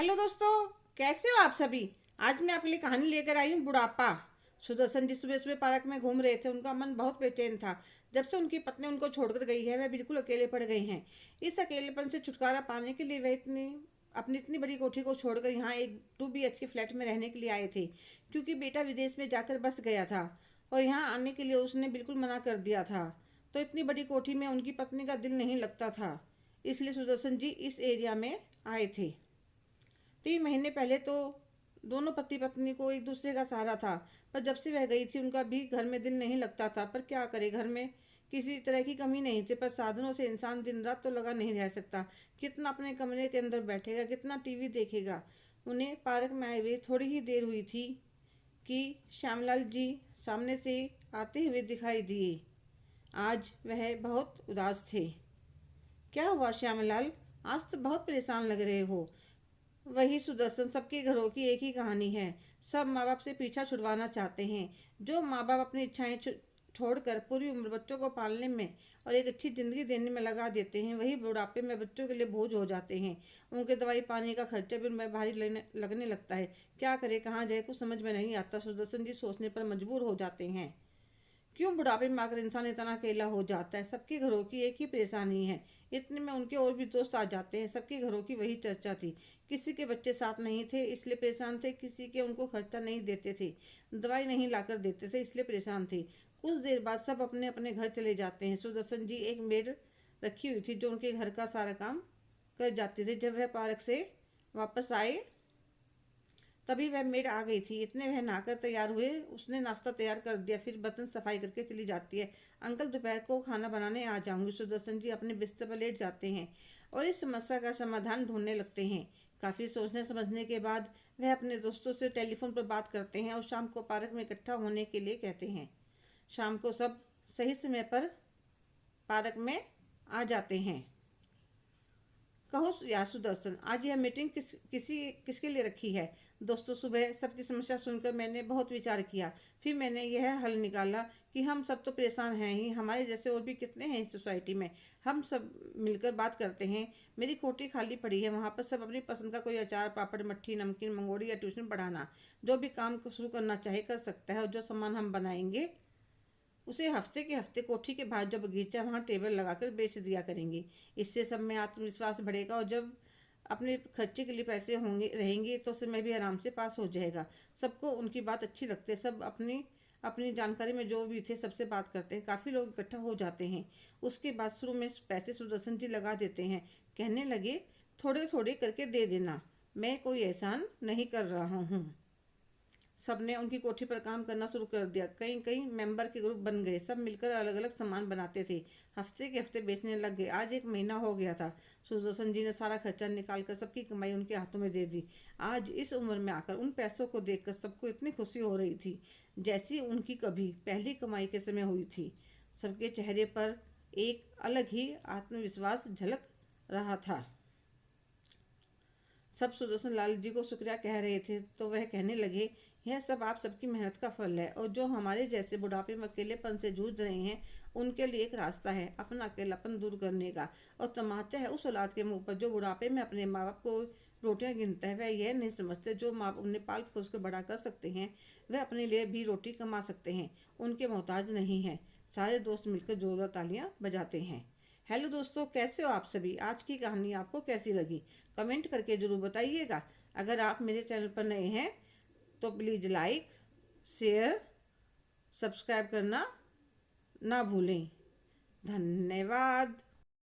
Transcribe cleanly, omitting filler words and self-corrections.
Hello दोस्तों, कैसे हो आप सभी। आज मैं आपके लिए कहानी लेकर आई हूँ बुढ़ापा। सुदर्शन जी सुबह सुबह पार्क में घूम रहे थे। उनका मन बहुत बेचैन था। जब से उनकी पत्नी उनको छोड़कर गई है, वह बिल्कुल अकेले पड़ गए हैं। इस अकेलेपन से छुटकारा पाने के लिए वह अपनी इतनी बड़ी कोठी को छोड़कर यहाँ एक 2 BHK फ्लैट में रहने के लिए आए थे, क्योंकि बेटा विदेश में जाकर बस गया था और यहाँ आने के लिए उसने बिल्कुल मना कर दिया था। तो इतनी बड़ी कोठी में उनकी पत्नी का दिल नहीं लगता था, इसलिए सुदर्शन जी इस एरिया में आए थे। 3 महीने पहले तो दोनों पति पत्नी को एक दूसरे का सहारा था, पर जब से वह गई थी उनका भी घर में दिल नहीं लगता था। पर क्या करे, घर में किसी तरह की कमी नहीं थी, पर साधनों से इंसान दिन रात तो लगा नहीं रह सकता। कितना अपने कमरे के अंदर बैठेगा, कितना टीवी देखेगा। उन्हें पार्क में आए हुए थोड़ी ही देर हुई थी कि श्यामलाल जी सामने से आते हुए दिखाई दिए। आज वह बहुत उदास थे। क्या हुआ श्यामलाल, आज तो बहुत परेशान लग रहे हो। वही सुदर्शन, सबके घरों की एक ही कहानी है। सब माँ बाप से पीछा छुड़वाना चाहते हैं। जो माँ बाप अपनी इच्छाएं छोड़कर पूरी उम्र बच्चों को पालने में और एक अच्छी जिंदगी देने में लगा देते हैं, वही बुढ़ापे में बच्चों के लिए बोझ हो जाते हैं। उनके दवाई पानी का खर्चा भी उनमें भारी लगने लगता है। क्या करे, कहाँ जाए, कुछ समझ में नहीं आता। सुदर्शन जी सोचने पर मजबूर हो जाते हैं। क्यों बुढ़ापे में आकर इंसान इतना अकेला हो जाता है। सबके घरों की एक ही परेशानी है। इतने में उनके और भी दोस्त आ जाते हैं। सबके घरों की वही चर्चा थी। किसी के बच्चे साथ नहीं थे इसलिए परेशान थे, किसी के उनको खर्चा नहीं देते थे, दवाई नहीं लाकर देते थे इसलिए परेशान थे। कुछ देर बाद सब अपने अपने घर चले जाते हैं। सुदर्शन जी एक मेड रखी हुई थी जो उनके घर का सारा काम कर जाती थी। जब वह पार्क से वापस आए तभी वह मेड आ गई थी। इतने वह नहाकर तैयार हुए, उसने नाश्ता तैयार कर दिया, फिर बर्तन सफाई करके चली जाती है। अंकल दोपहर को खाना बनाने आ जाऊंगी। सुदर्शन जी अपने बिस्तर पर लेट जाते हैं और इस समस्या का समाधान ढूंढने लगते हैं। काफ़ी सोचने समझने के बाद वह अपने दोस्तों से टेलीफोन पर बात करते हैं और शाम को पार्क में इकट्ठा होने के लिए कहते हैं। शाम को सब सही समय पर पार्क में आ जाते हैं। कहो या सुदर्शन, आज यह मीटिंग किसके लिए रखी है। दोस्तों, सुबह सबकी समस्या सुनकर मैंने बहुत विचार किया। फिर मैंने यह हल निकाला कि हम सब तो परेशान हैं ही, हमारे जैसे और भी कितने हैं इस सोसाइटी में। हम सब मिलकर बात करते हैं। मेरी कोठी खाली पड़ी है, वहाँ पर सब अपनी पसंद का कोई अचार, पापड़, मट्ठी, नमकीन, मंगोड़ी या ट्यूशन पढ़ाना, जो भी काम शुरू करना चाहे कर सकता है। और जो सामान हम बनाएंगे उसे हफ्ते के हफ्ते कोठी के बाहर जो बगीचा, वहाँ टेबल लगाकर बेच दिया करेंगे। इससे सब में आत्मविश्वास बढ़ेगा और जब अपने खर्चे के लिए पैसे होंगे रहेंगे तो समय भी आराम से पास हो जाएगा। सबको उनकी बात अच्छी लगती है। सब अपनी अपनी जानकारी में जो भी थे सबसे बात करते हैं। काफ़ी लोग इकट्ठा हो जाते हैं। उसके बाद शुरू में पैसे सुदर्शन जी लगा देते हैं। कहने लगे, थोड़े थोड़े करके दे देना, मैं कोई एहसान नहीं कर रहा हूँ। सबने उनकी कोठी पर काम करना शुरू कर दिया। कई कई मेंबर के ग्रुप बन गए। सब मिलकर अलग अलग सामान बनाते थे। हफ्ते के हफ्ते बेचने लग गए। आज 1 महीना हो गया था। सुदर्शन जी ने सारा खर्चा निकाल कर सबकी कमाई उनके हाथों में दे दी। आज इस उम्र में आकर उन पैसों को देखकर सबको इतनी खुशी हो रही थी जैसी उनकी कभी पहली कमाई के समय हुई थी। सबके चेहरे पर एक अलग ही आत्मविश्वास झलक रहा था। सब सुदर्शन लाल जी को शुक्रिया कह रहे थे तो वह कहने लगे, यह सब आप सबकी मेहनत का फल है और जो हमारे जैसे बुढ़ापे में अकेलेपन से जूझ रहे हैं उनके लिए एक रास्ता है अपना अकेलापन दूर करने का। और तमाचा है उस औलाद के मुंह पर जो बुढ़ापे में अपने माँ बाप को रोटियां गिनता है। वह यह नहीं समझते जो माँ बाप उन्हें पाल पोस कर बड़ा कर सकते हैं वह अपने लिए भी रोटी कमा सकते हैं, उनके मोहताज नहीं है। सारे दोस्त मिलकर जोरदार तालियां बजाते हैं। हेलो दोस्तों, कैसे हो आप सभी। आज की कहानी आपको कैसी लगी कमेंट करके ज़रूर बताइएगा। अगर आप मेरे चैनल पर नए हैं तो प्लीज़ लाइक, शेयर, सब्सक्राइब करना ना भूलें। धन्यवाद।